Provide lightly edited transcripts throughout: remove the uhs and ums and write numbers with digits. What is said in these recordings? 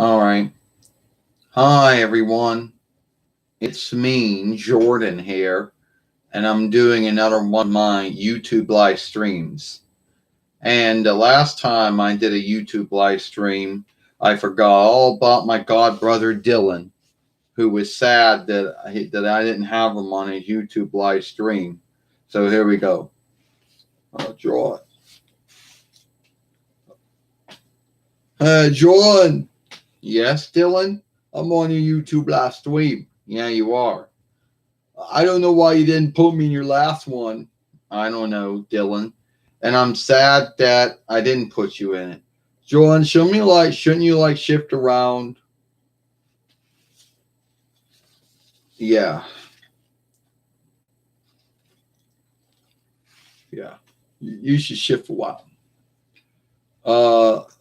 All right. Hi, everyone. It's me, Jordan here, and I'm doing another one of my YouTube live streams. And the last time I did a YouTube live stream, I forgot all about my god brother Dylan, who was sad that I didn't have him on his YouTube live stream. So here we go. I'll draw it. Jordan. Yes, Dylan? I'm on your YouTube live stream. Yeah, you are. I don't know why you didn't put me in your last one. I don't know, Dylan. And I'm sad that I didn't put you in it. Jordan, shouldn't you like shift around? Yeah, yeah. You should shift a while.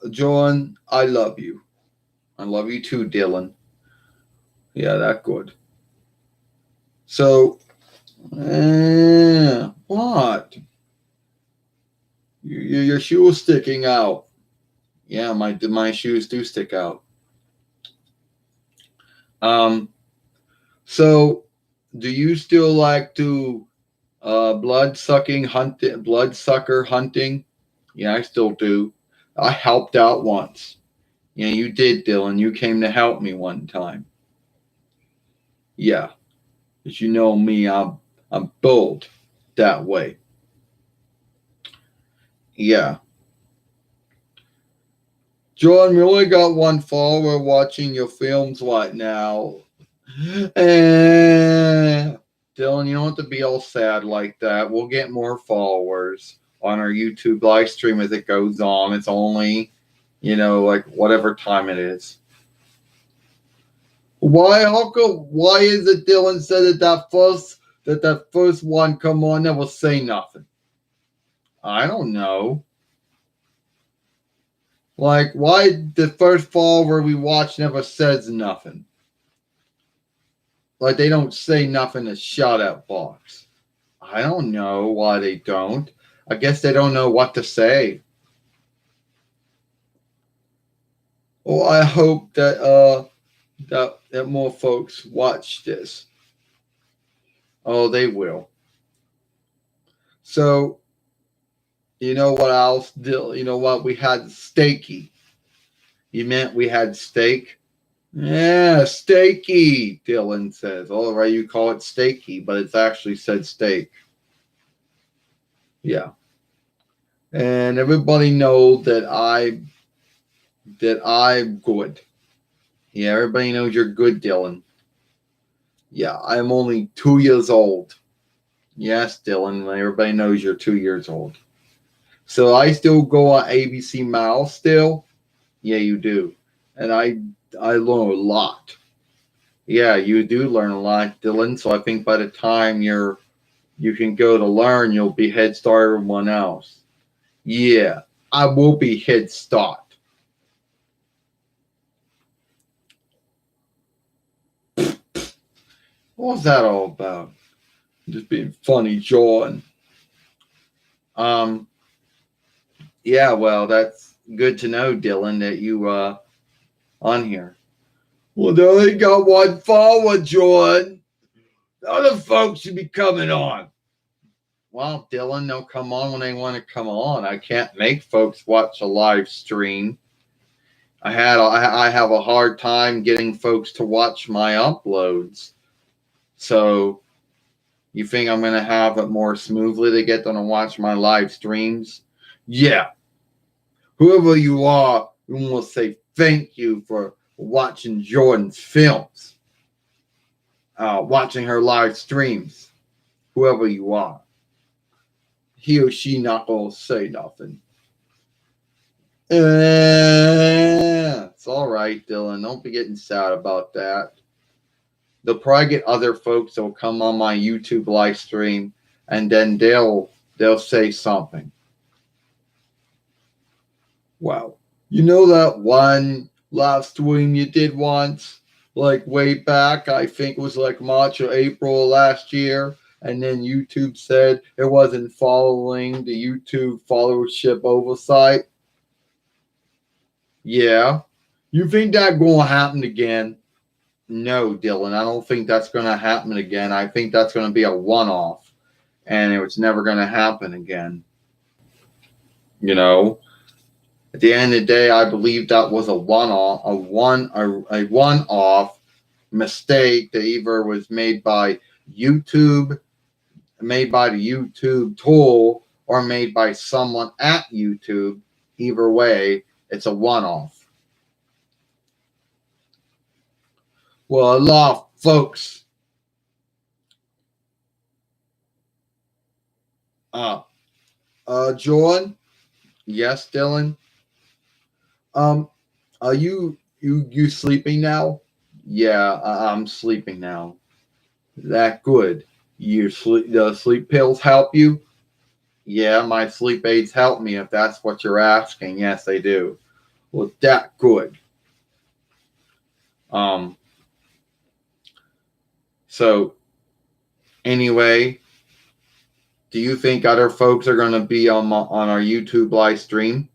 Jordan, I love you. I love you too, Dylan. Yeah, that good. So, what? Your shoe is sticking out. Yeah, my shoes do stick out. Um, so do you still like to blood sucker hunting? Yeah, I still do. I helped out once. Yeah, you did, Dylan. You came to help me one time. Yeah, as you know me, I'm bold that way. Yeah. John, we only got one follower watching your films right now. Dylan, you don't have to be all sad like that. We'll get more followers on our YouTube live stream as it goes on. It's only, like whatever time it is. Why, Uncle? Why is it Dylan said that first one come on never say nothing? I don't know. Like, why the first follower we watch never says nothing? Like, they don't say nothing in the shout out box. I don't know why they don't. I guess they don't know what to say. Well, I hope that more folks watch this. Oh, they will. So, you know what else? You know what? We had steaky. You meant we had steak? Yeah, steaky, Dylan says. All right, you call it steaky, but it's actually said steak. Yeah. And everybody knows that I'm good. Yeah, everybody knows you're good, Dylan. Yeah, I'm only 2 years old. Yes, Dylan, everybody knows you're 2 years old. So I still go on ABC Mouse still? Yeah, you do. And I learn a lot. Yeah, you do learn a lot, Dylan. So I think by the time you can go to learn, you'll be head start everyone else. Yeah, I will be head start. What was that all about? Just being funny, John. Um, yeah, well, that's good to know, Dylan, that you on here. Well, they only got one follower, John. The other folks should be coming on. Well, Dylan, they'll come on when they want to come on. I can't make folks watch a live stream. I have a hard time getting folks to watch my uploads. So you think I'm gonna have it more smoothly to get them to watch my live streams? Yeah. Whoever you are, we want to say thank you for watching Jordan's films, watching her live streams. Whoever you are, he or she not gonna say nothing. It's all right, Dylan. Don't be getting sad about that. They'll probably get other folks that will come on my YouTube live stream, and then they'll say something. Wow. You know that one live stream you did once, like way back? I think it was like March or April last year, and then YouTube said it wasn't following the YouTube followership oversight. Yeah. You think that going to happen again? No, Dylan, I don't think that's going to happen again. I think that's going to be a one-off, and it's never going to happen again. You know, at the end of the day, I believe that was a one-off, a one-off mistake that either was made by YouTube, made by the YouTube tool, or made by someone at YouTube. Either way, it's a one-off. Well, a lot of folks, uh, Jordan, yes, Dylan, um, are you sleeping now? Yeah, I'm sleeping now. That good. You sleep. The sleep pills help you? Yeah, my sleep aids help me. If that's what you're asking, yes, they do. Well, that good. Um. So anyway, do you think other folks are going to be on our YouTube live stream?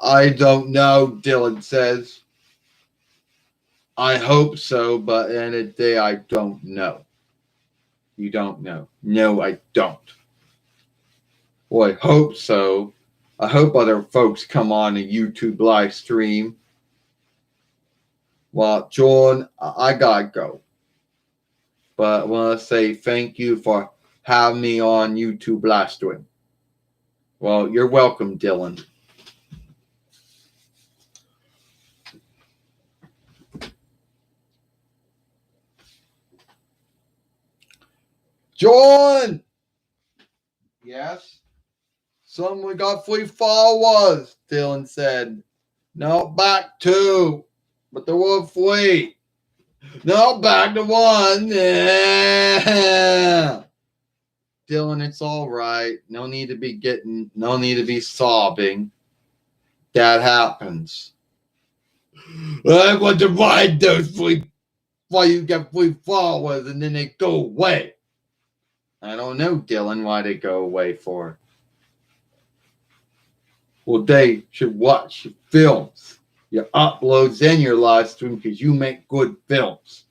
I don't know. Dylan says. I hope so, but at the end of the day, I don't know. You don't know. No, I don't. Well, I hope so. I hope other folks come on a YouTube live stream. Well, John, I gotta go. But I want to say thank you for having me on YouTube live stream. Well, you're welcome, Dylan. John! Yes? Someone got 3 followers, Dylan said. No, back 2. But there were 3. No, back to 1. Yeah. Dylan, it's all right. No need to be sobbing. That happens. I want to ride those 3 why you get 3 followers and then they go away. I don't know, Dylan, why they go away for. Well, they should watch your films, your uploads, and your live stream because you make good films.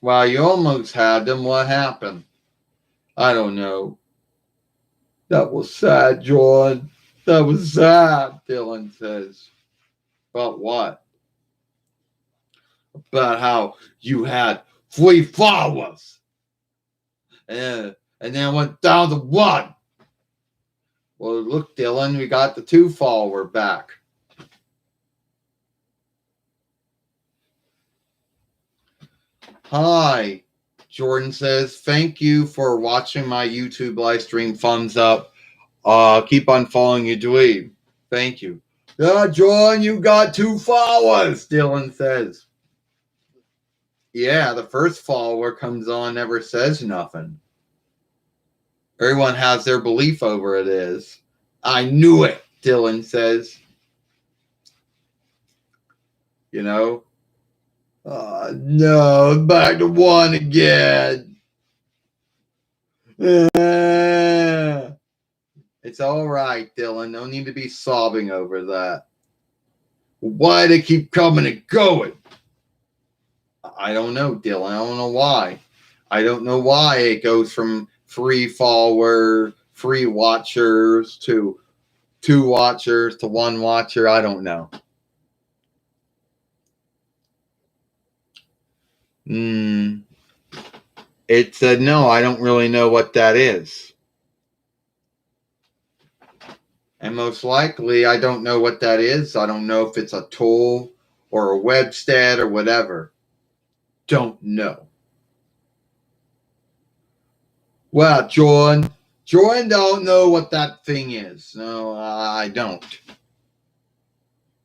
Well, you almost had them. What happened? I don't know. That was sad, John. That was sad, Dylan says. About what? About how you had 3 followers. And then went down to 1. Well, look, Dylan, we got the 2 follower back. Hi, Jordan says, thank you for watching my YouTube live stream. Thumbs up. Keep on following your dweeb. Thank you. Yeah, Jordan, you got 2 followers, Dylan says. Yeah, the first follower comes on, never says nothing. Everyone has their belief over it is. I knew it, Dylan says. You know? No, back to 1 again. It's all right, Dylan. No need to be sobbing over that. Why they keep coming and going? I don't know, Dylan. I don't know why. I don't know why it goes from 3 followers, 3 watchers to 2 watchers to 1 watcher. I don't know. It said, no, I don't really know what that is. And most likely, I don't know what that is. I don't know if it's a tool or a website or whatever. Don't know. Well, Jordan don't know what that thing is. No, I don't.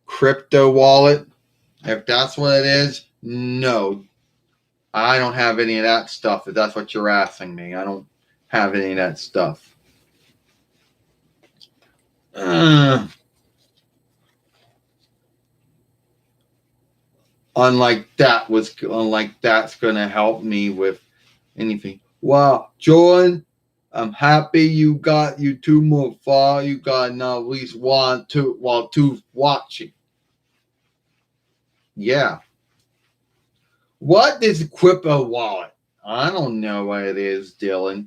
Crypto wallet, if that's what it is, no. I don't have any of that stuff, if that's what you're asking me. I don't have any of that stuff. Unlike that's going to help me with anything. Wow, Jordan, I'm happy you got you two more far. You got now at least one, two, while two watching. Yeah. What is Equipo wallet? I don't know what it is, Dylan.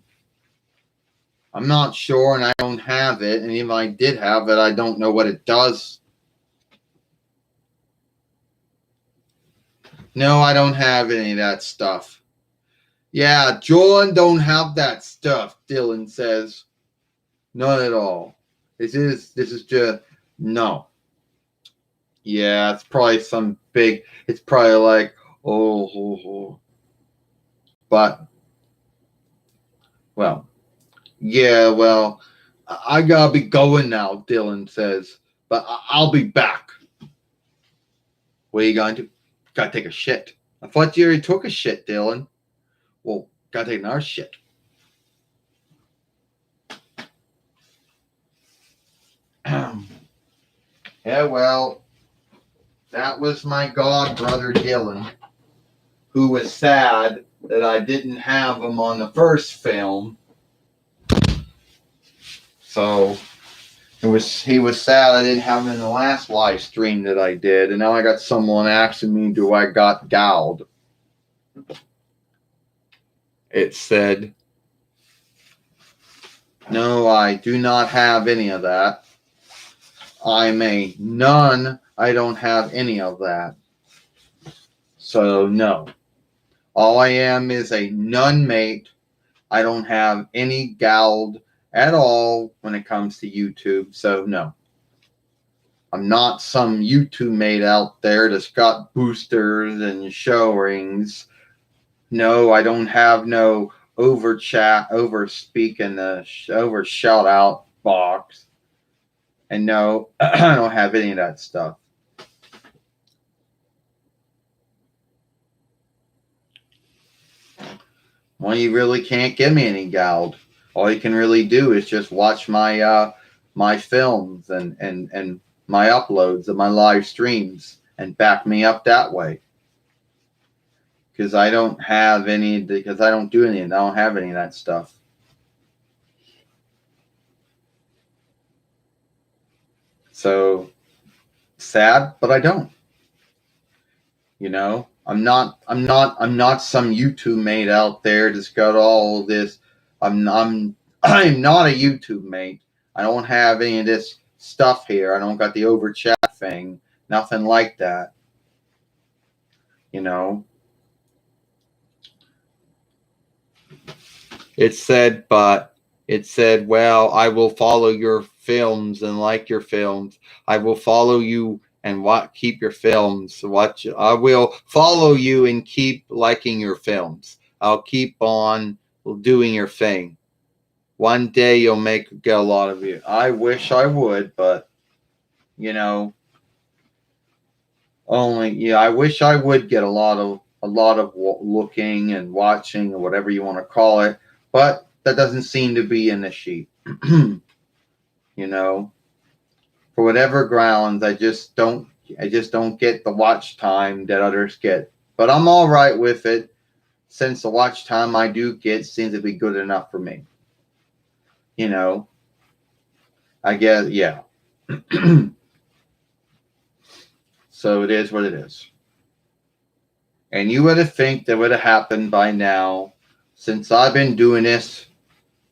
I'm not sure, and I don't have it. And even if I did have it, I don't know what it does. No, I don't have any of that stuff. Yeah, Jordan don't have that stuff, Dylan says. Not at all. This is just no. Yeah, it's probably some big. It's probably like oh. But well, yeah, well, I gotta be going now. Dylan says, but I'll be back. Where you going to? Gotta take a shit. I thought you already took a shit, Dylan. Well, gotta take another shit. Yeah, well, that was my god brother Dylan, who was sad that I didn't have him on the first film. So he was sad I didn't have him in the last live stream that I did, and now I got someone asking me, do I got gowed? It said, no, I do not have any of that. I'm a nun. I don't have any of that. So no. All I am is a nun mate. I don't have any gowed at all when it comes to YouTube. So no. I'm not some YouTube mate out there that's got boosters and show rings. No, I don't have no over chat, over speak in the over shout out box. And no, I don't have any of that stuff. Well, you really can't give me any gowd. All you can really do is just watch my my films and my uploads of my live streams and back me up that way. Because I don't have any, because I don't do any, I don't have any of that stuff. So sad, but I don't. You know, I'm not some YouTube mate out there that's got all this. I'm not a YouTube mate. I don't have any of this stuff here. I don't got the over chat thing. Nothing like that. You know. It said, well, I will follow your films and like your films. I will follow you and keep your films. I will follow you and keep liking your films. I'll keep on doing your thing. One day you'll get a lot of you. I wish I would, but you know, I wish I would get a lot of looking and watching or whatever you want to call it, but that doesn't seem to be in the sheet. You know, for whatever grounds, I just don't get the watch time that others get. But I'm all right with it, since the watch time I do get seems to be good enough for me. You know, I guess, yeah. So it is what it is. And you would have think that would have happened by now, since I've been doing this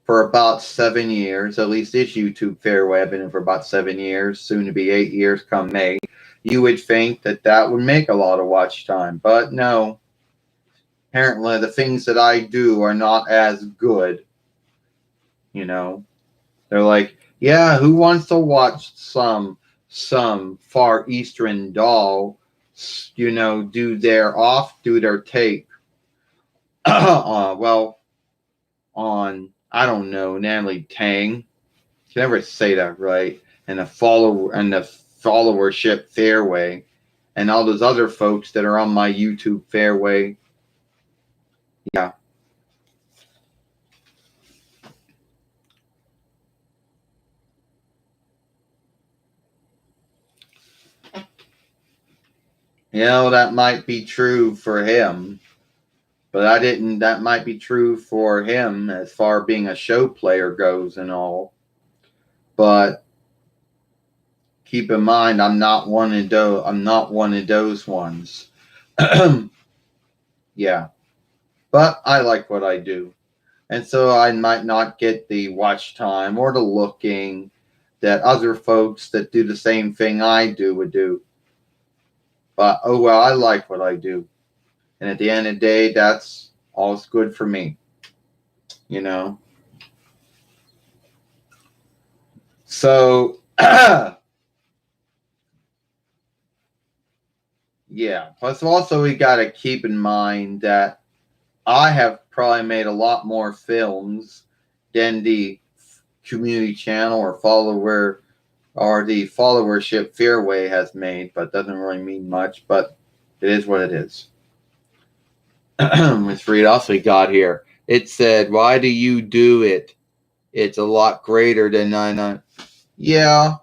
for about 7 years, at least this YouTube fairway I've been in for about 7 years, soon to be 8 years come May. You would think that would make a lot of watch time, but no. Apparently the things that I do are not as good. You know, they're like, yeah, who wants to watch some Far Eastern doll, you know, do their take well, on, I don't know, Natalie Tang. You can never say that right. And the followership fairway, and all those other folks that are on my YouTube fairway. Yeah. You know, that might be true for him. But I didn't. That might be true for him as far being a show player goes and all. But keep in mind, I'm not one of those. I'm not one of those ones. Yeah, but I like what I do, and so I might not get the watch time or the looking that other folks that do the same thing I do would do. But oh well, I like what I do, and at the end of the day, that's all's good for me. You know. So yeah. Plus, also we got to keep in mind that I have probably made a lot more films than the community channel or the followership Fairway has made, but doesn't really mean much. But it is what it is. Let's read also got here. It said, "Why do you do it? It's a lot greater than 99." Yeah,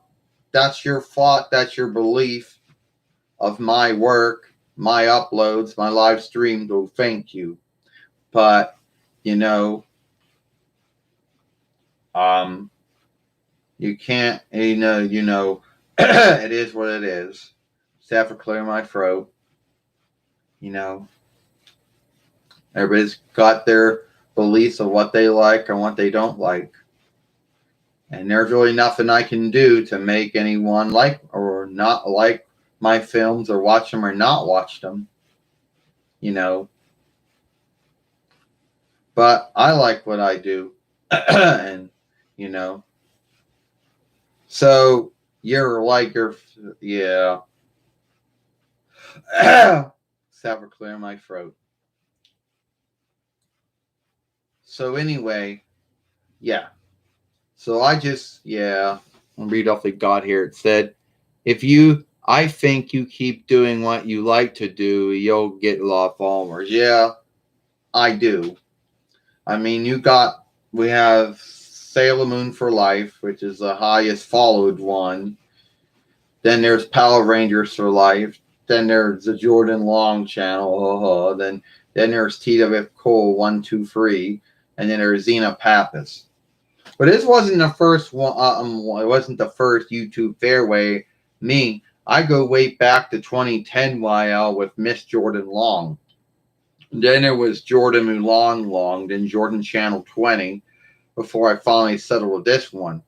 that's your thought. That's your belief of my work, my uploads, my live streams. Well, thank you. But you know, um, you can't. It is what it is. Except for clearing my throat. You know, everybody's got their beliefs of what they like and what they don't like. And there's really nothing I can do to make anyone like or not like my films or watch them or not watch them. You know, but I like what I do. And, you know, so you're like, yeah. Except for clearing my throat. So anyway, yeah. So I'll read off the got here. It said, I think you keep doing what you like to do, you'll get a lot of followers. Yeah, I do. I mean, we have Sailor Moon for Life, which is the highest followed one. Then there's Power Rangers for Life. Then there's the Jordan Long channel. Then there's TWF Cole 123, and then there's Xena Pappas. But this wasn't the first one. It wasn't the first YouTube Fairway. I go way back to 2010 YL with Miss Jordan Long. Then there was Jordan Mulan Long, then Jordan Channel 20, before I finally settled with this one.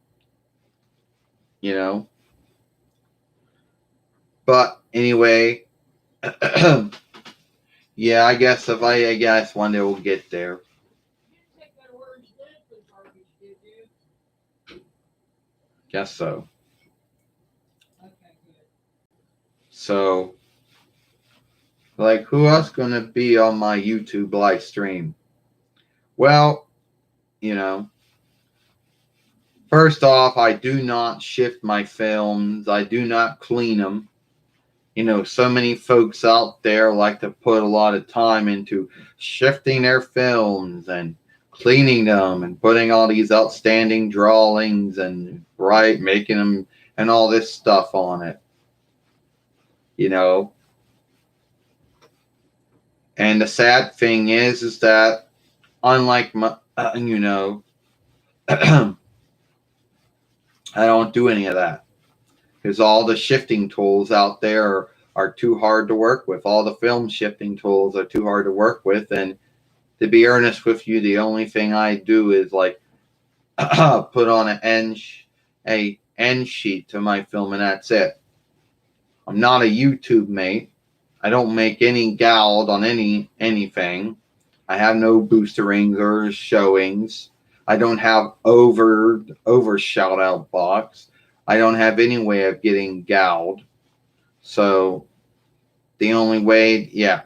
You know? But anyway, yeah, I guess one day we'll get there. Guess so. So, like, who else gonna be on my YouTube live stream? Well, you know, first off, I do not shift my films. I do not clean them. You know, so many folks out there like to put a lot of time into shifting their films and cleaning them and putting all these outstanding drawings and making them and all this stuff on it. You know, and the sad thing is that unlike my, I don't do any of that because all the shifting tools out there are too hard to work with. All the film shifting tools are too hard to work with, and to be earnest with you, the only thing I do is like put on a end sheet to my film, and that's it. I'm not a YouTube mate. I don't make any gald on anything. I have no boosterings or showings. I don't have over shout out box. I don't have any way of getting galled. So the only way, yeah.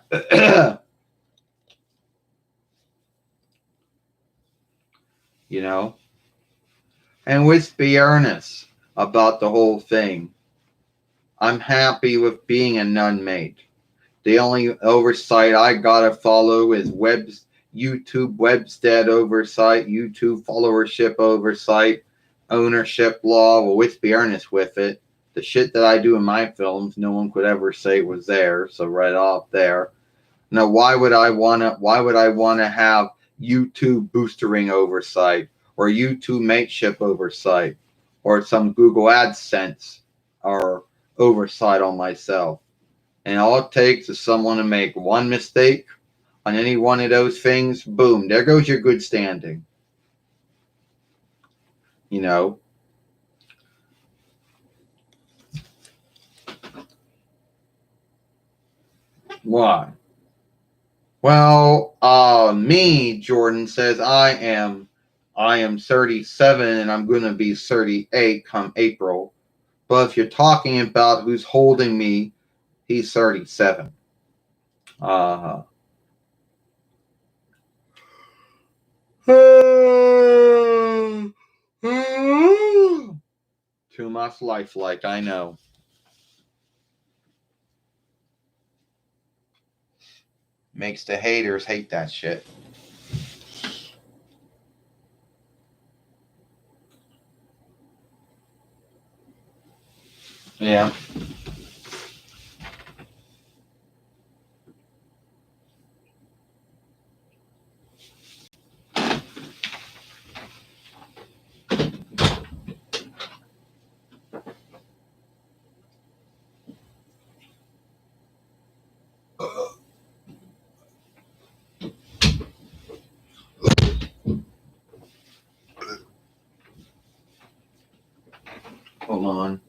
You know? And let's be earnest about the whole thing. I'm happy with being a nun mate. The only oversight I gotta follow is YouTube Webstead oversight, YouTube followership oversight, ownership law. Well, let's be earnest with it. The shit that I do in my films, no one could ever say was there. So right off there. Now, why would I wanna have YouTube boostering oversight or YouTube mateship oversight or some Google AdSense or oversight on myself? And all it takes is someone to make one mistake on any one of those things, boom, there goes your good standing. You know? Why? Well, me, Jordan says I am 37 and I'm gonna be 38 come April. But if you're talking about who's holding me, he's 37. Uh Too much lifelike, I know. Makes the haters hate that shit. Yeah. Hold on.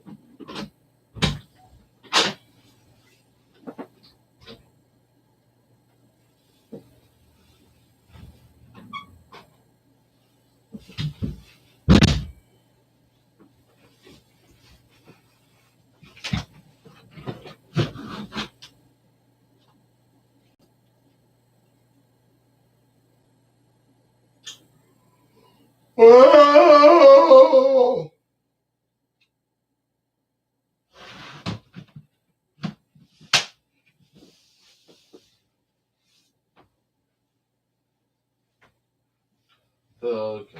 Oh, okay.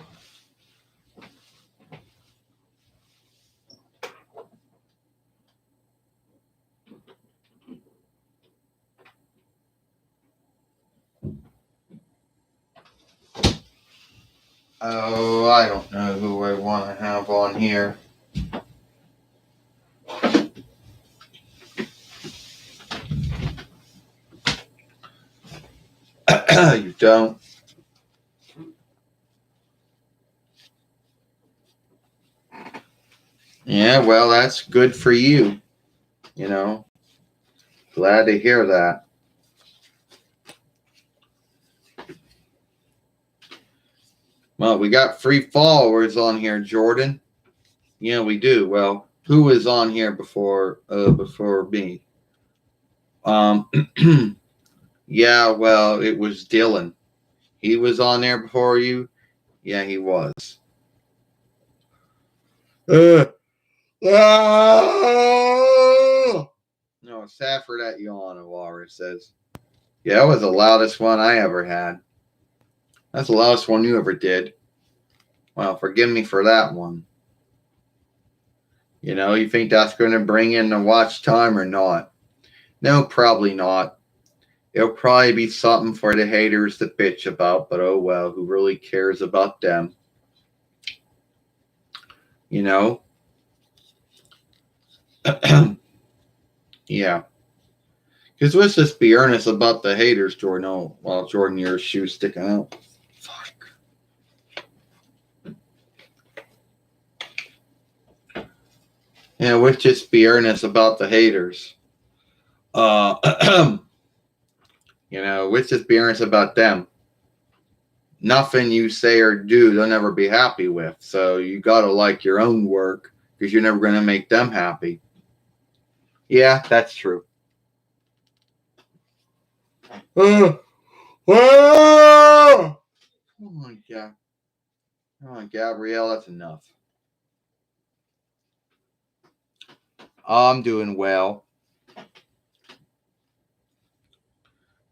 Oh, I don't know who I want to have on here. You don't? Yeah, well, that's good for you. You know, glad to hear that. Well, we got free followers on here, Jordan. Yeah, we do. Well, who was on here before me? Um, yeah, well, it was Dylan. He was on there before you. Yeah, he was. Uh, ah! No, Safford at yawn, Walrus says. Yeah, that was the loudest one I ever had. That's the loudest one you ever did. Well, forgive me for that one. You think that's going to bring in the watch time or not? No, probably not. It'll probably be something for the haters to bitch about, but oh well, who really cares about them? You know? Yeah. Because let's just be earnest about the haters, Jordan. Oh, well, Jordan, your shoe's sticking out. Fuck. Yeah, let's just be earnest about the haters. Uh, let's just be earnest about them. Nothing you say or do, they'll never be happy with. So you gotta like your own work because you're never gonna make them happy. Yeah, that's true. Oh my god. Oh my Gabrielle, that's enough. I'm doing well.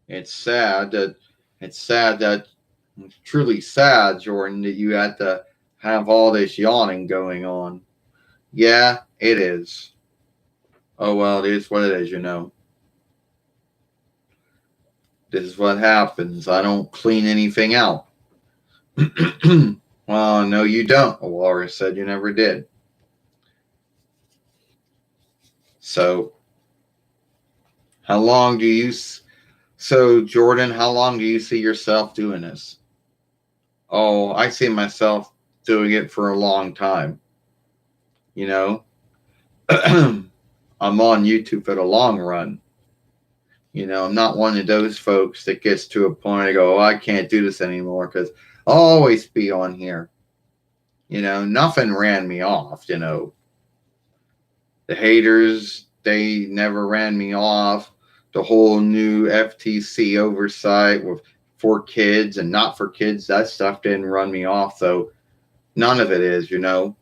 It's sad that it's truly sad, Jordan, that you had to have all this yawning going on. Yeah, it is. Oh well, it is what it is. This is what happens. I don't clean anything out. Well, no, you don't. Walrus said you never did. So, how long do you. So, Jordan, how long do you see yourself doing this? Oh, I see myself doing it for a long time. You know, I'm on YouTube for the long run. You know, I'm not one of those folks that gets to a point and go, oh, I can't do this anymore because I'll always be on here. You know, nothing ran me off. You know, the haters, they never ran me off. The whole new FTC oversight with for kids and not for kids, that stuff didn't run me off. So none of it is, you know.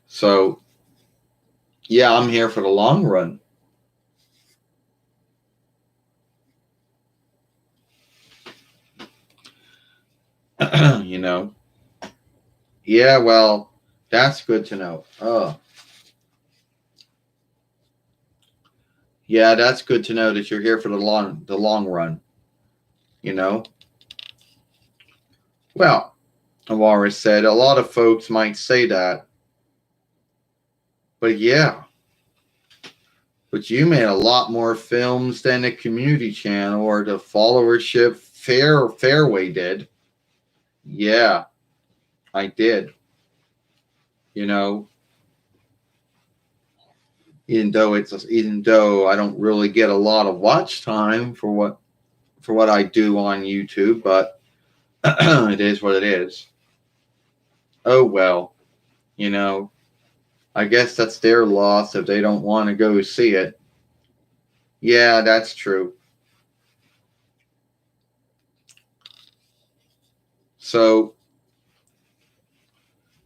So yeah, I'm here for the long run. You know. Yeah, well, that's good to know. Oh, yeah, that's good to know that you're here for the long run. You know. Well, Awaris said a lot of folks might say that, but yeah, but you made a lot more films than the Community Channel or the followership Fairway did. Yeah, I did. You know, even though I don't really get a lot of watch time for what I do on YouTube, but it is what it is. Oh well, you know, I guess that's their loss if they don't want to go see it. Yeah, that's true. So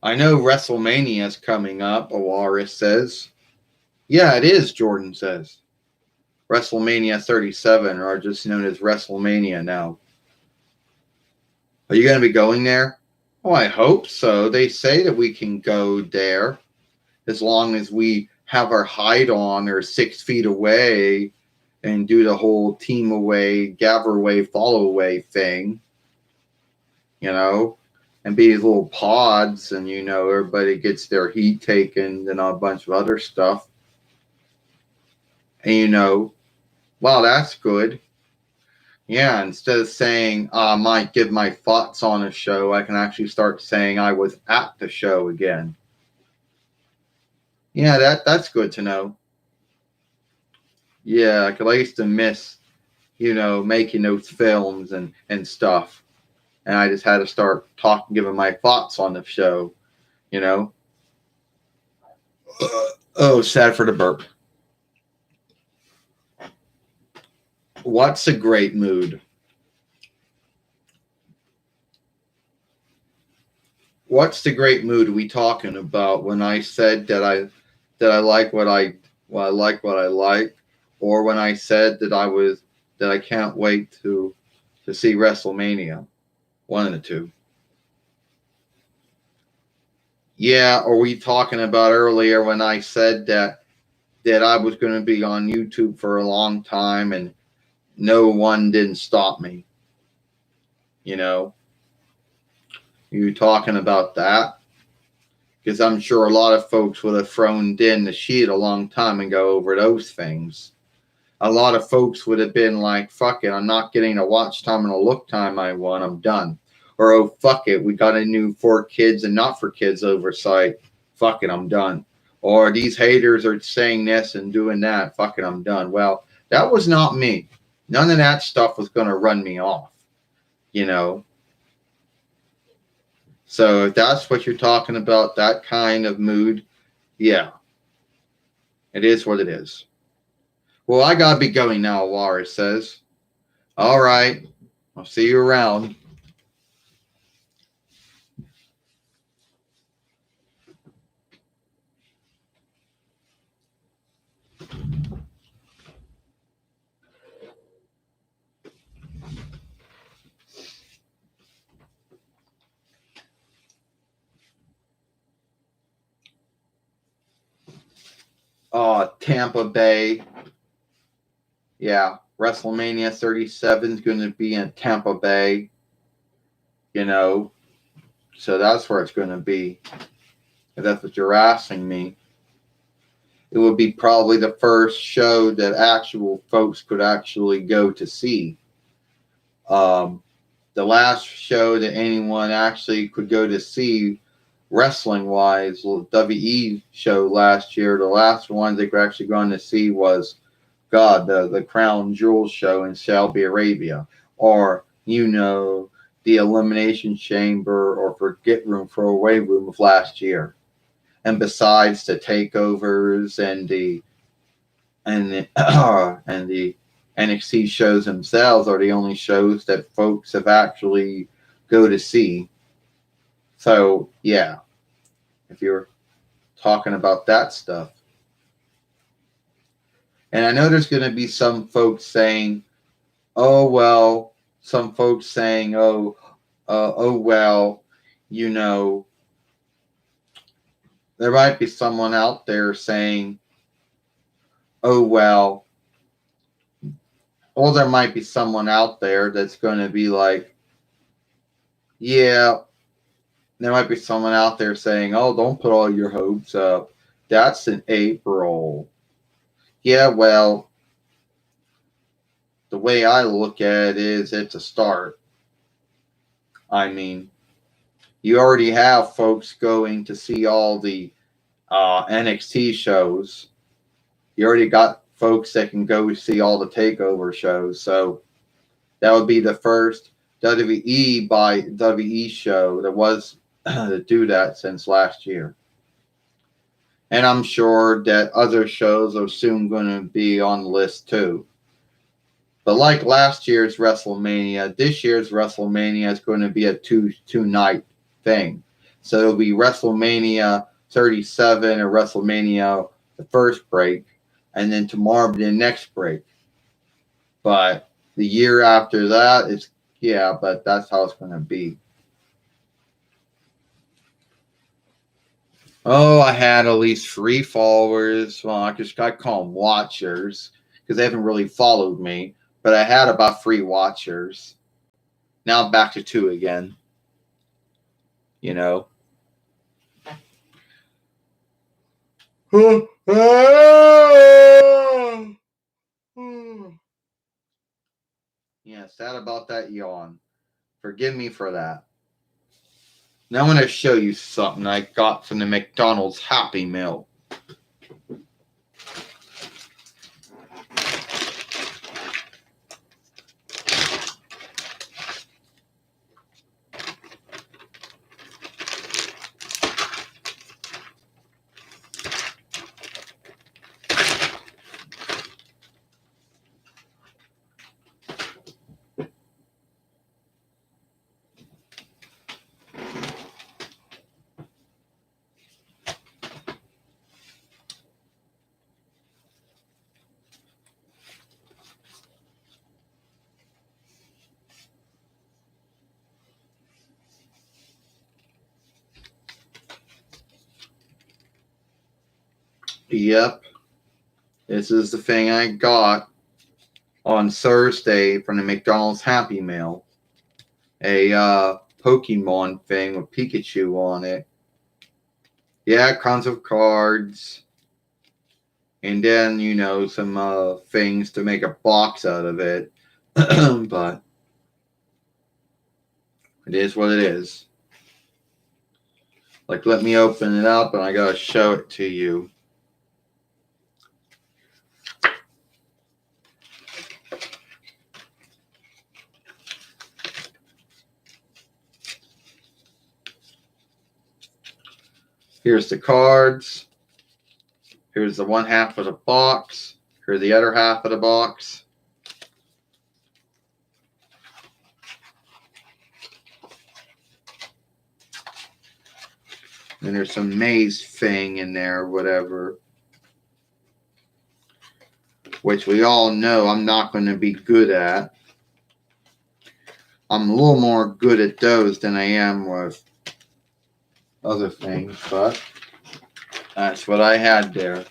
I know WrestleMania is coming up, Awaris says. Yeah, it is, Jordan says. WrestleMania 37, or just known as WrestleMania now. Are you going to be going there? Oh, I hope so. They say that we can go there as long as we have our hide on or 6 feet away and do the whole team away, gather away, follow away thing, you know, and be these little pods and, you know, everybody gets their heat taken and a bunch of other stuff. And, you know, wow, that's good. Yeah, instead of saying I might give my thoughts on a show, I can actually start saying I was at the show again. Yeah, that's good to know. Yeah, because I used to miss, you know, making those films and stuff, and I just had to start talking, giving my thoughts on the show. You know. Oh, sad for the burp. What's a great mood? What's the great mood we talking about when I said that I like what I like what I like, or when I said that I can't wait to see WrestleMania? One of the two. Yeah, or we talking about earlier when I said that I was going to be on YouTube for a long time and no one didn't stop me. You know, you talking about that? Because I'm sure a lot of folks would have thrown in the sheet a long time and go over those things. A lot of folks would have been like, fuck it, I'm not getting a watch time and a look time I want, I'm done. Or, oh, fuck it, we got a new for kids and not for kids oversight. Fuck it, I'm done. Or these haters are saying this and doing that. Fuck it, I'm done. Well, that was not me. None of that stuff was going to run me off, you know. So if that's what you're talking about, that kind of mood, yeah, it is what it is. Well, I got to be going now, Laura says. All right. I'll see you around. Tampa Bay. Yeah, WrestleMania 37 is going to be in Tampa Bay, you know, so that's where it's going to be. If that's what you're asking me. It would be probably the first show that actual folks could actually go to see. Um, the last show that anyone actually could go to see wrestling wise, WE show last year, the last one they could actually go to see was the Crown Jewel show in Saudi Arabia, or the Elimination Chamber or Forget Room for Away Room of last year. And besides the takeovers and the NXT shows themselves are the only shows that folks have actually go to see. So yeah, if you're talking about that stuff, and I know there's going to be some folks saying, "Oh well," some folks saying, "Oh well," you know, there might be someone out there saying, "Oh well." Or there might be someone out there that's going to be like, yeah, there might be someone out there saying, oh, don't put all your hopes up. That's in April. Yeah, well, the way I look at it is it's a start. I mean, you already have folks going to see all the NXT shows. You already got folks that can go see all the takeover shows. So that would be the first WWE by WE show that was to do that since last year. And I'm sure that other shows are soon going to be on the list too. But like last year's WrestleMania, this year's WrestleMania is going to be a two night thing. So it'll be WrestleMania 37 or WrestleMania the first break, and then tomorrow be the next break. But the year after that, but that's how it's going to be. Oh, I had at least 3 followers. Well, I call them watchers because they haven't really followed me. But I had about 3 watchers. Now I'm back to 2 again. You know. Yeah, sad about that yawn. Forgive me for that. Now I'm going to show you something I got from the McDonald's Happy Meal. Yep. This is the thing I got on Thursday from the McDonald's Happy Meal. A Pokemon thing with Pikachu on it. Yeah, it comes with cards. And then, some things to make a box out of it. But it is what it is. Like, let me open it up and I gotta show it to you. Here's the cards. Here's the one half of the box. Here's the other half of the box. And there's some maze thing in there, whatever. Which we all know I'm not going to be good at. I'm a little more good at those than I am with other things, but that's what I had there.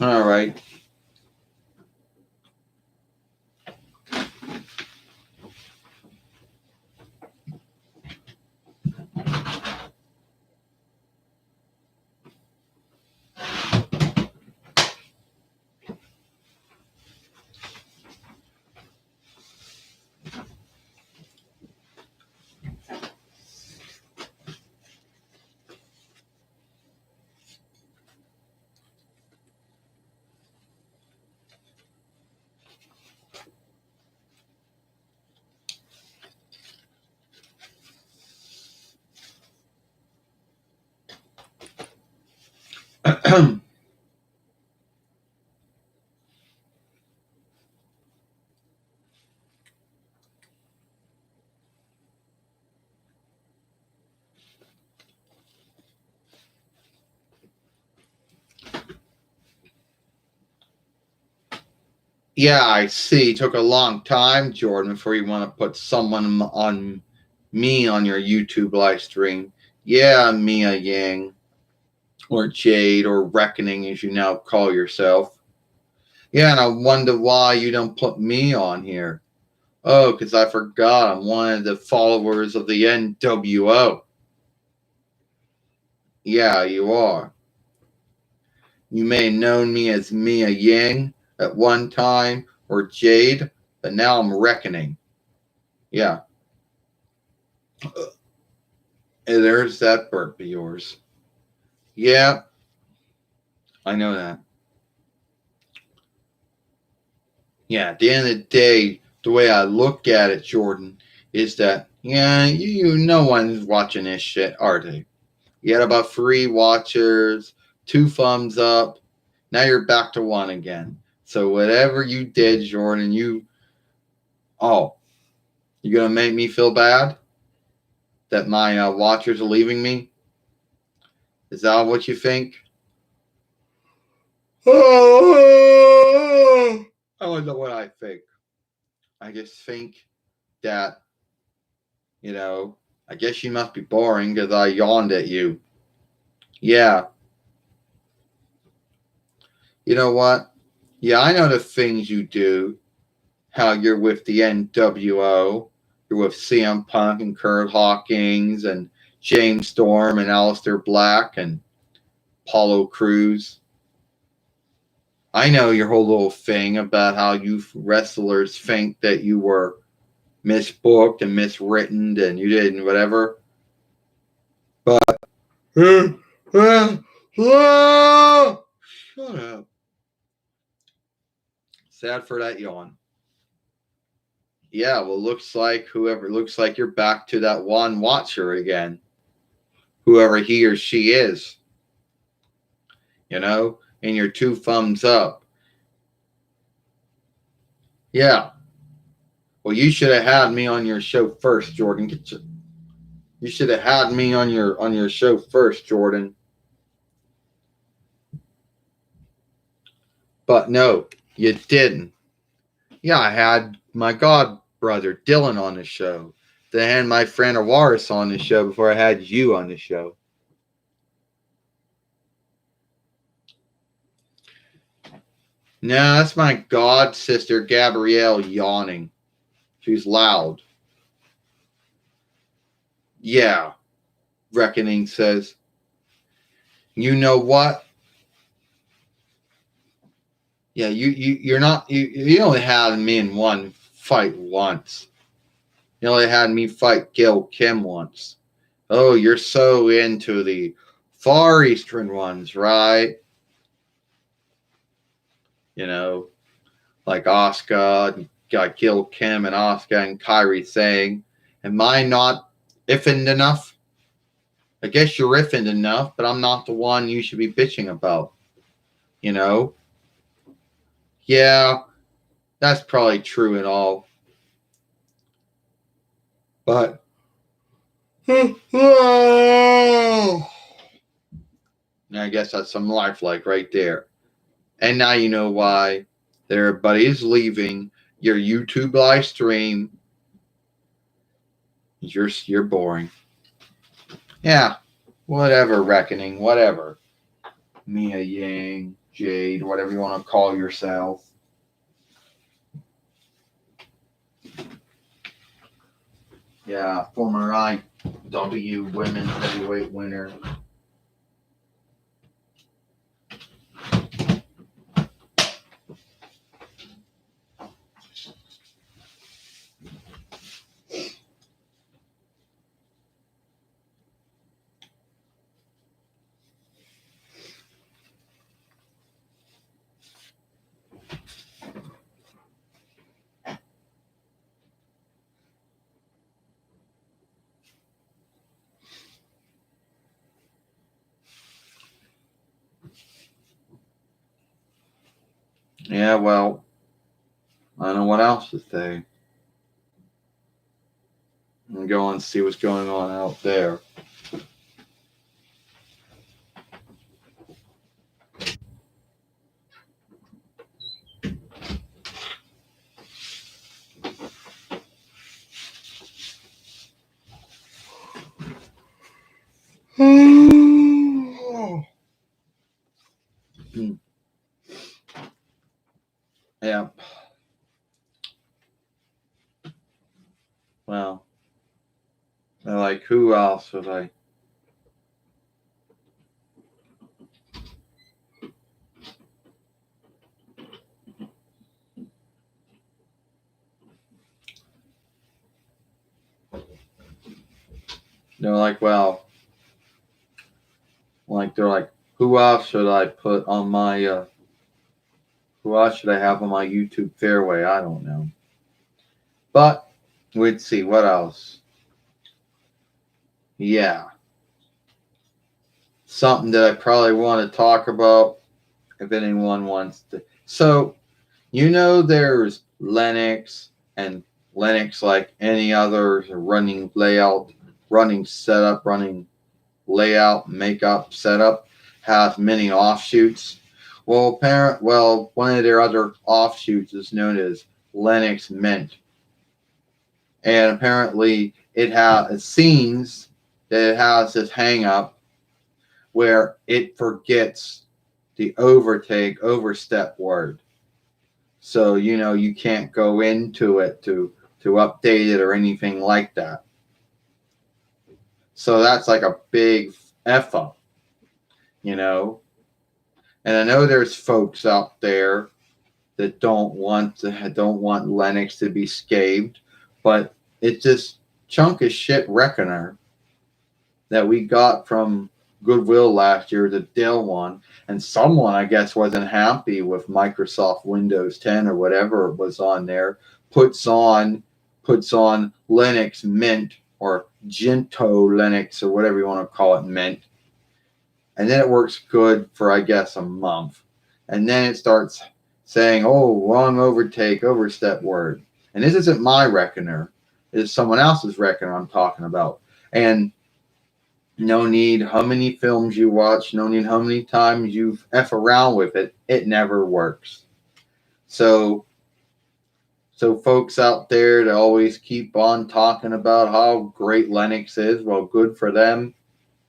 All right. Yeah, I see. It took a long time, Jordan, before you want to put someone on me on your YouTube live stream. Yeah, Mia Yang, or Jade, or Reckoning, as you now call yourself. Yeah, and I wonder why you don't put me on here. Oh, because I forgot I'm one of the followers of the NWO. Yeah, you are. You may have known me as Mia Yang at one time, or Jade, but now I'm Reckoning. Yeah. And there's that burp of yours. Yeah, I know that. Yeah, at the end of the day, the way I look at it, Jordan, is that, yeah, no one's watching this shit, are they? You had about 3 watchers, 2 thumbs up. Now you're back to 1 again. So whatever you did, Jordan, oh, you gonna make me feel bad that my watchers are leaving me? Is that what you think? I don't know what I think. I just think that, I guess you must be boring because I yawned at you. Yeah. You know what? Yeah, I know the things you do. How you're with the NWO. You're with CM Punk and Kurt Hawkins and James Storm and Aleister Black and Apollo Crews. I know your whole little thing about how you wrestlers think that you were misbooked and miswritten and you didn't whatever. But shut up. Sad for that yawn. Yeah, well, looks like you're back to that one watcher again. Whoever he or she is, and your 2 thumbs up. Yeah. Well, you should have had me on your show first, Jordan. You should have had me on your show first, Jordan. But no, you didn't. Yeah, I had my god brother Dylan on the show. Then I had my friend Awaris on the show before I had you on the show. No, that's my god sister Gabrielle yawning. She's loud. Yeah, Reckoning says. You know what? Yeah, you're not you only had me in one fight once. You only had me fight Gil Kim once. Oh, you're so into the Far Eastern ones, right? You know, like Asuka, got Gil Kim and Asuka and Kyrie saying, am I not iffing enough? I guess you're iffing enough, but I'm not the one you should be bitching about. You know? Yeah, that's probably true and all. But I guess that's some life like right there. And now you know why everybody is leaving your YouTube live stream. You're boring. Yeah. Whatever, Reckoning. Whatever. Mia Yang. Jade, whatever you want to call yourself. Yeah, former IW Women's Heavyweight winner. Yeah, well, I don't know what else to say. I'm going to see what's going on out there. Yeah. Well, they're like, who else would I? They're like, well, they're like, who else should I put on my? Who else should I have on my YouTube fairway? I don't know. But we'd see what else. Yeah, something that I probably want to talk about if anyone wants to. So there's Linux, and Linux, like any other running layout, running setup, running layout, makeup, setup, has many offshoots. Well, one of their other offshoots is known as Linux Mint, and apparently it seems that it has this hang up where it forgets the overstep word. So you can't go into it to update it or anything like that. So that's like a big F up, you know. And I know there's folks out there that don't want Linux to be scathed, but it's this chunk of shit reckoner that we got from Goodwill last year, the Dell one, and someone I guess wasn't happy with Microsoft Windows 10 or whatever was on there, puts on Linux Mint or Gentoo Linux or whatever you want to call it, Mint, and then it works good for I guess a month, and then it starts saying, "Oh, wrong overstep word," and this isn't my reckoner; it's someone else's reckoner I'm talking about, and no need how many films you watch, no need how many times you F around with it, it never works. So folks out there that always keep on talking about how great Linux is, well, good for them.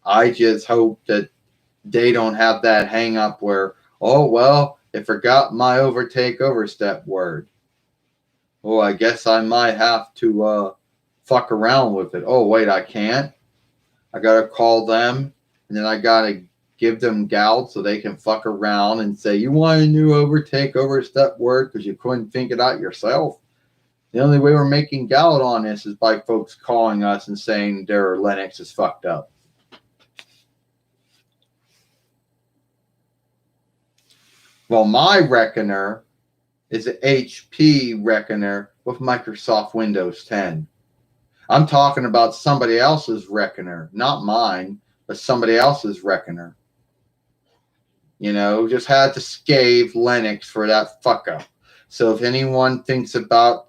I just hope that they don't have that hang up where, oh well, it forgot my overstep word. Oh, I guess I might have to fuck around with it. Oh wait, I can't. I gotta call them, and then I gotta give them gout so they can fuck around and say, "You want a new overstep word because you couldn't think it out yourself." The only way we're making gout on this is by folks calling us and saying their Linux is fucked up. Well, my reckoner is an HP reckoner with Microsoft Windows 10. I'm talking about somebody else's reckoner, not mine, but somebody else's reckoner. Just had to scathe Linux for that fuck up. So if anyone thinks about,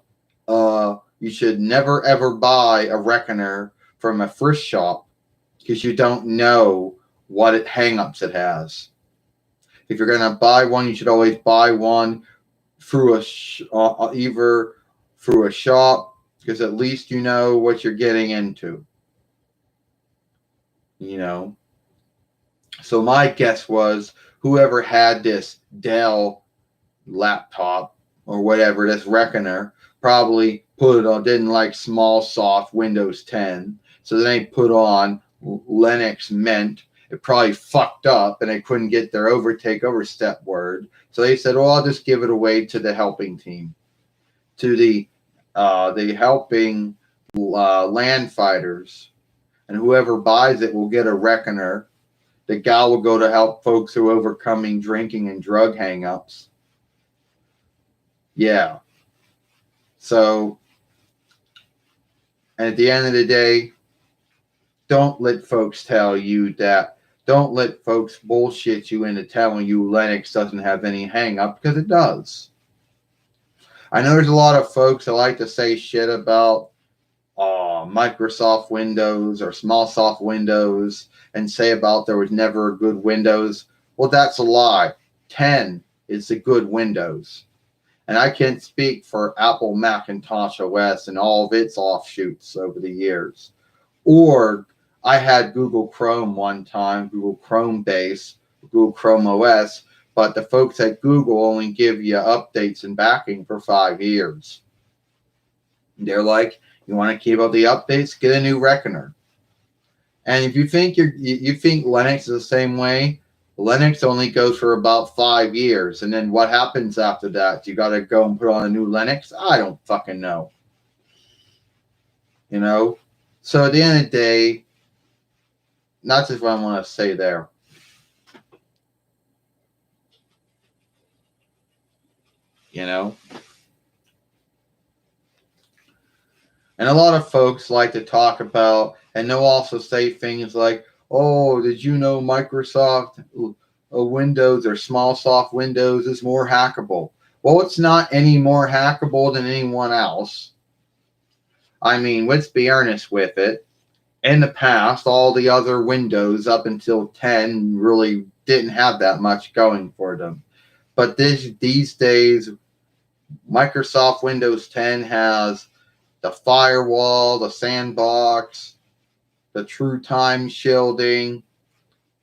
you should never ever buy a reckoner from a thrift shop because you don't know what hangups it has. If you're gonna buy one, you should always buy one through either through a shop, because at least you know what you're getting into. So my guess was, whoever had this Dell laptop or whatever, this Reckoner, probably put it on, didn't like small, soft Windows 10. So they put on Linux Mint. It probably fucked up and they couldn't get their overstep word. So they said, well, I'll just give it away to the helping team, to the helping land fighters. And whoever buys it will get a Reckoner. The gal will go to help folks who are overcoming drinking and drug hangups. Yeah. So, and at the end of the day, don't let folks tell you that. Don't let folks bullshit you into telling you Linux doesn't have any hang up, because it does. I know there's a lot of folks that like to say shit about Microsoft Windows or Smallsoft Windows and say about there was never a good Windows. Well, that's a lie. 10 is the good Windows. And I can't speak for Apple Macintosh OS and all of its offshoots over the years. Or I had Google Chrome one time, Google Chrome base, Google Chrome OS, but the folks at Google only give you updates and backing for 5 years. They're like, you want to keep up the updates? Get a new Reckoner. And if you think you think Linux is the same way, Linux only goes for about 5 years. And then what happens after that? You got to go and put on a new Linux? I don't fucking know. You know? So at the end of the day, that's just what I want to say there. You know? And a lot of folks like to talk about, and they'll also say things like, oh, did you know Microsoft Windows or Smallsoft Windows is more hackable? Well, it's not any more hackable than anyone else. I mean, let's be earnest with it. In the past, all the other Windows up until 10 really didn't have that much going for them. But these days, Microsoft Windows 10 has the firewall, the sandbox, the true time shielding,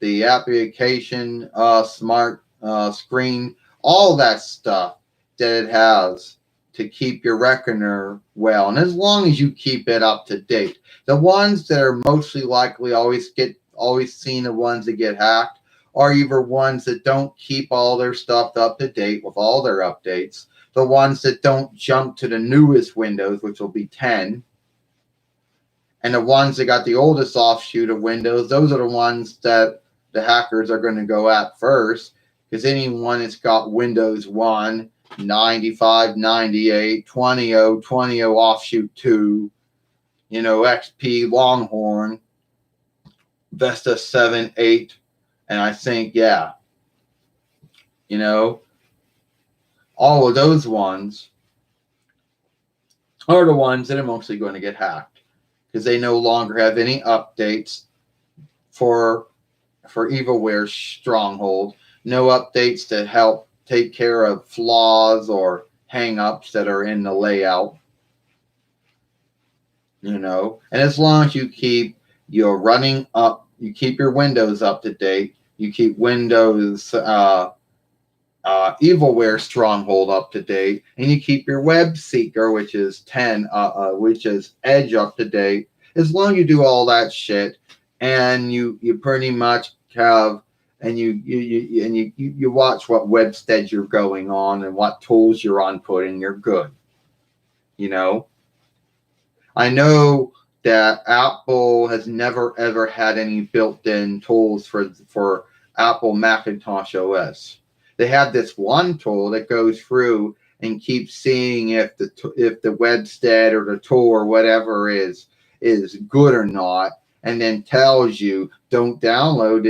the application smart screen, all that stuff that it has to keep your Reckoner well. And as long as you keep it up to date, the ones that are mostly likely always seen the ones that get hacked are either ones that don't keep all their stuff up to date with all their updates, the ones that don't jump to the newest Windows, which will be 10, and the ones that got the oldest offshoot of Windows, those are the ones that the hackers are going to go at first, because anyone that's got Windows 1, 95, 98, 20, 20 offshoot 2, XP, Longhorn, Vesta 7, 8, and I think, all of those ones are the ones that are mostly going to get hacked, because they no longer have any updates for evilware Stronghold, no updates to help take care of flaws or hang-ups that are in the layout. And as long as you keep your running up, you keep your Windows up to date, you keep Windows evilware Stronghold up to date, and you keep your Web Seeker, which is 10, which is Edge up to date. As long as you do all that shit, and you pretty much have, and you watch what webstead you're going on and what tools you're inputting, you're good. I know that Apple has never ever had any built-in tools for Apple Macintosh OS. They have this one tool that goes through and keeps seeing if the webstead or the tool or whatever is good or not, and then tells you, don't download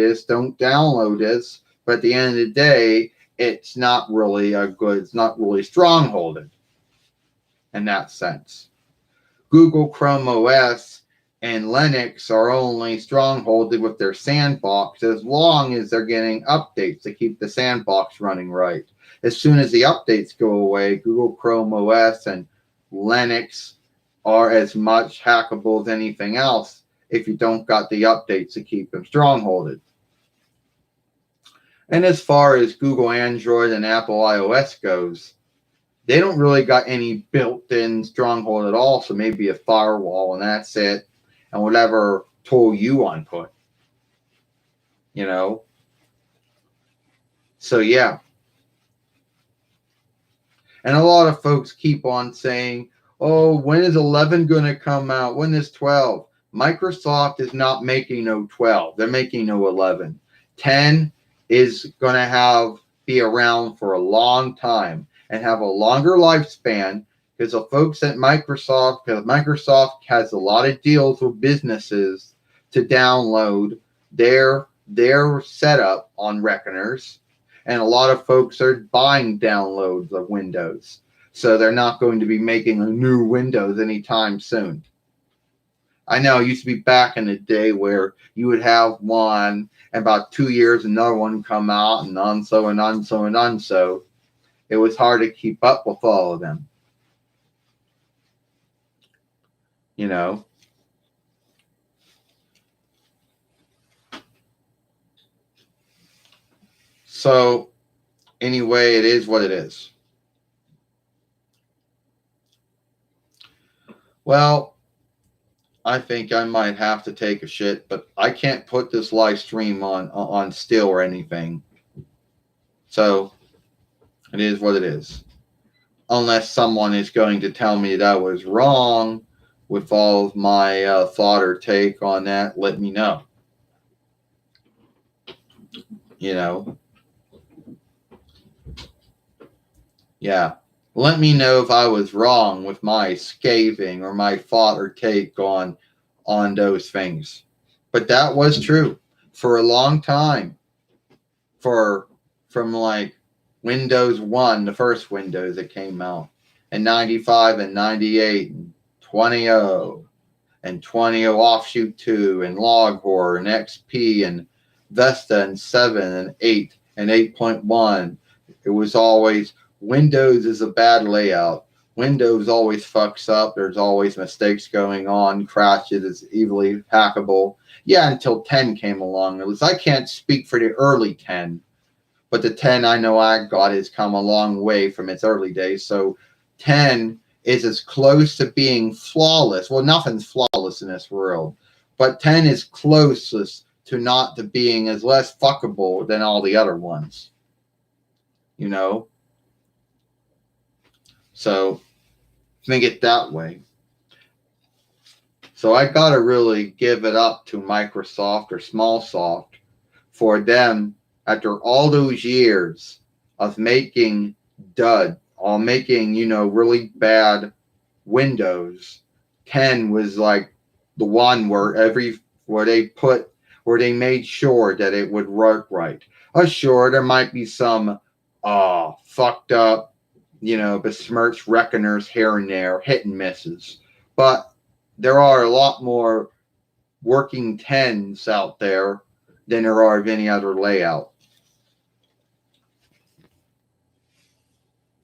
this. But at the end of the day, it's not really strongholded in that sense. Google Chrome OS and Linux are only strongholded with their sandbox as long as they're getting updates to keep the sandbox running right. As soon as the updates go away, Google Chrome OS and Linux are as much hackable as anything else if you don't got the updates to keep them strongholded. And as far as Google Android and Apple iOS goes, they don't really got any built-in stronghold at all. So maybe a firewall and that's it, and whatever tool you want put, you know. So yeah, and a lot of folks keep on saying, "Oh, when is 11 going to come out? When is 12?" Microsoft is not making no 12. They're making no 11. 10 is going to have be around for a long time and have a longer lifespan because the folks at Microsoft, because Microsoft has a lot of deals with businesses to download their setup on Reckoners, and a lot of folks are buying downloads of Windows. So they're not going to be making a new Windows anytime soon. I know it used to be back in the day where you would have one, and about 2 years another one come out, and on so and on so and on so. It was hard to keep up with all of them, you know. So anyway, it is what it is. Well, I think I might have to take a shit, but I can't put this live stream on still or anything. So it is what it is. Unless someone is going to tell me that I was wrong with all of my thought or take on that, let me know. You know, yeah. Let me know if I was wrong with my scathing or my thought or take on those things. But that was true for a long time. For from like Windows 1, the first Windows that came out, and 95 and 98 and 20 and 20 offshoot 2 and Loghorn and XP and Vesta and 7 and 8 and 8.1. It was always Windows is a bad layout. Windows always fucks up. There's always mistakes going on, crashes, it's easily hackable. Yeah, until 10 came along. At least I can't speak for the early 10, but the 10 I know I got has come a long way from its early days. So 10 is as close to being flawless. Well, nothing's flawless in this world, but 10 is closest to not to being as less fuckable than all the other ones. You know? So think it that way. So I gotta really give it up to Microsoft or Smallsoft for them after all those years of making dud, all making, really bad Windows. 10 was like the one where they made sure that it would work right. Oh, sure, there might be some fucked up, besmirched reckoners here and there, hit and misses. But there are a lot more working 10s out there than there are of any other layout.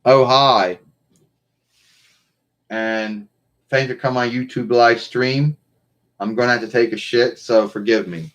Oh, hi. And thanks for coming on YouTube live stream. I'm going to have to take a shit, so forgive me.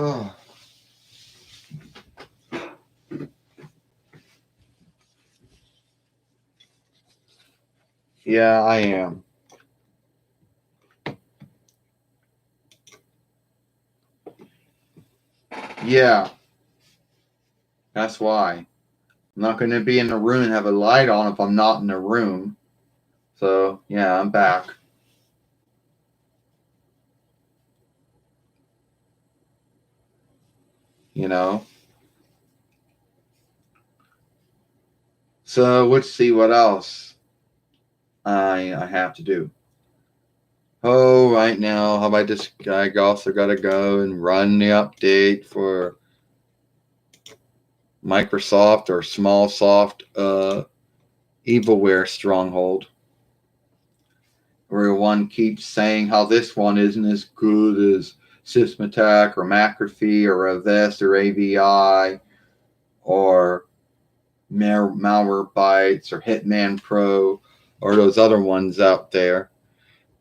Oh, yeah, I am. Yeah, that's why. I'm not going to be in the room and have a light on if I'm not in the room. So, yeah, I'm back. You know? So, let's see what else I have to do. Oh, right now, how about this guy also got to go and run the update for Microsoft or SmallSoft Evilware Stronghold. Everyone keeps saying how this one isn't as good as System Attack or McAfee or Avest or AVI or Malwarebytes or Hitman Pro or those other ones out there.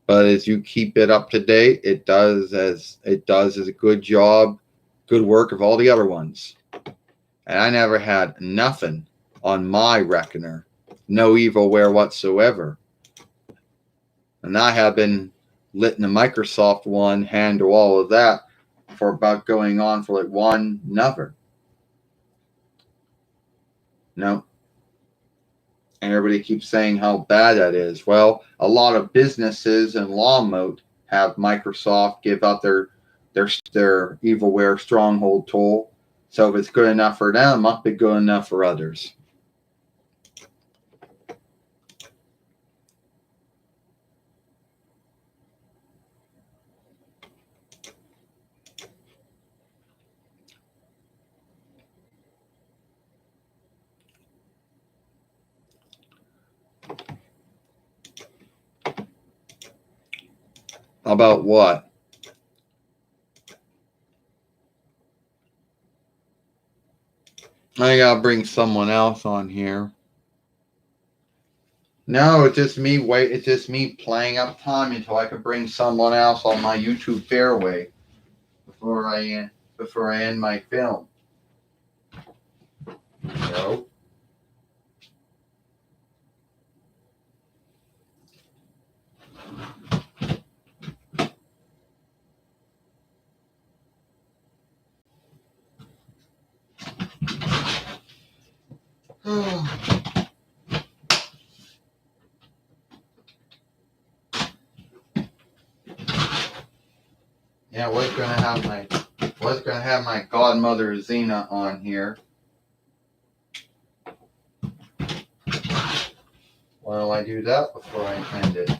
But as you keep it up to date, it does as a good job, good work of all the other ones. And I never had nothing on my reckoner, no evilware whatsoever. And I have been letting the Microsoft one handle all of that for about going on for like one never. No. And everybody keeps saying how bad that is. Well, a lot of businesses and law moat have Microsoft give out their evilware stronghold tool. So if it's good enough for them, it must be good enough for others. About what? I gotta bring someone else on here. No, it's just me. Wait, it's just me playing up time until I can bring someone else on my YouTube fairway before I end my film. No. Yeah, was gonna have my godmother Xena on here. Why don't I do that before I end it?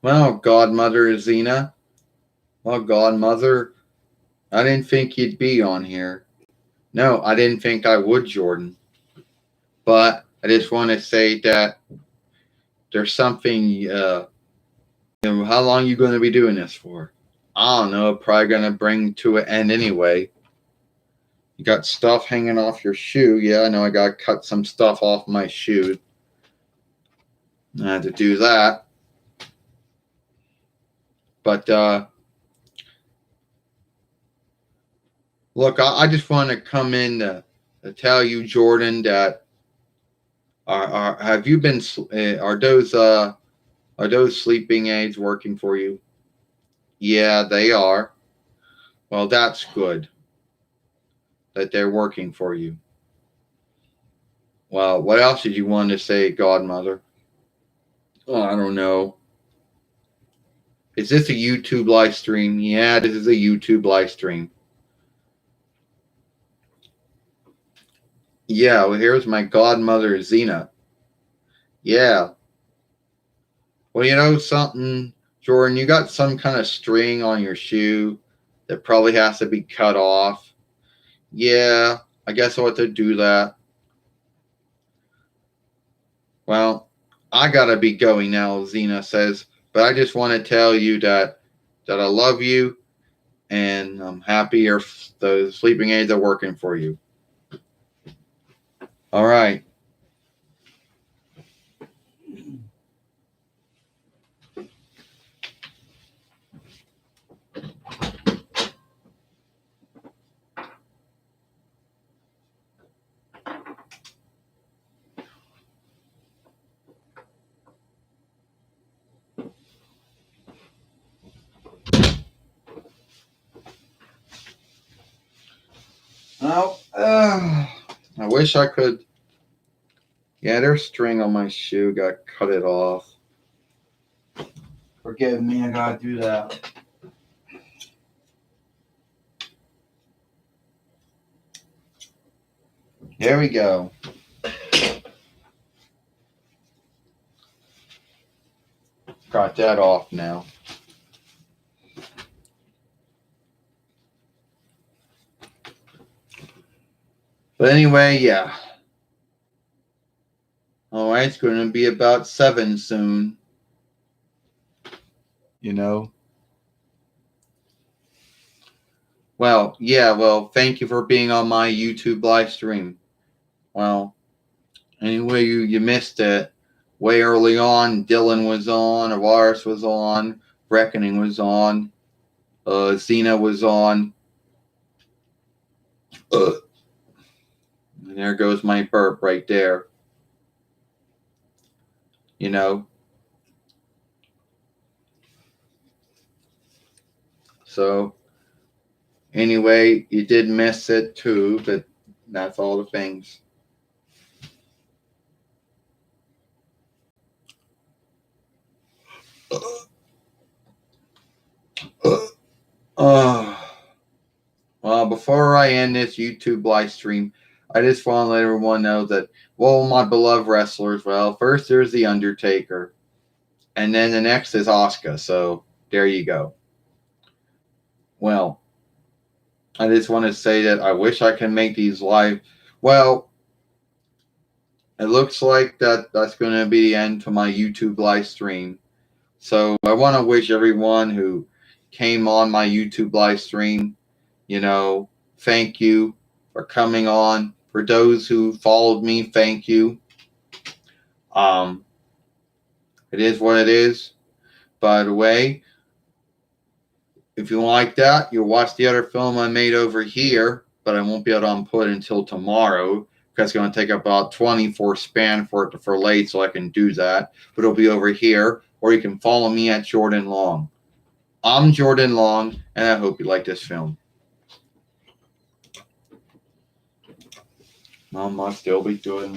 Well, godmother Xena. Well, godmother, I didn't think you'd be on here. No, I didn't think I would, Jordan. But I just want to say that there's something. How long you going to be doing this for? I don't know. Probably going to bring to an end anyway. You got stuff hanging off your shoe. Yeah, I know. I got to cut some stuff off my shoe. I had to do that. But look, I just want to come in to tell you, Jordan, that have you been? Are those sleeping aids working for you? Yeah, they are. Well, that's good that they're working for you. Well, what else did you want to say, Godmother? Oh, I don't know. Is this a YouTube live stream? Yeah, this is a YouTube live stream. Yeah, well, here's my godmother, Xena. Yeah. Well, you know something, Jordan? You got some kind of string on your shoe that probably has to be cut off. Yeah. I guess I'll have to do that. Well, I gotta be going now, Xena says. But I just want to tell you that I love you, and I'm happy the sleeping aids are working for you. All right. Well, I wish I could. Yeah, there's string on my shoe. Got to cut it off. Forgive me, I gotta do that. There we go. Got that off now. But anyway, yeah. All right, it's going to be about 7 soon. You know. Well, yeah. Well, thank you for being on my YouTube live stream. Well, anyway, you missed it. Way early on, Dylan was on, Avaris was on, Reckoning was on, Xena was on. And there goes my burp right there. You know. So, anyway, you did miss it too, but that's all the things. Well, before I end this YouTube live stream, I just want to let everyone know that, well, my beloved wrestlers, well, first there's The Undertaker, and then the next is Asuka, so there you go. Well, I just want to say that I wish I can make these live. Well, it looks like that's going to be the end to my YouTube live stream. So I want to wish everyone who came on my YouTube live stream, thank you for coming on. For those who followed me, thank you. It is what it is. By the way, if you like that, you'll watch the other film I made over here, but I won't be able to input it until tomorrow because it's going to take about 24 span for it for late, so I can do that. But it'll be over here, or you can follow me at Jordan Long. I'm Jordan Long, and I hope you like this film. Mom must still be doing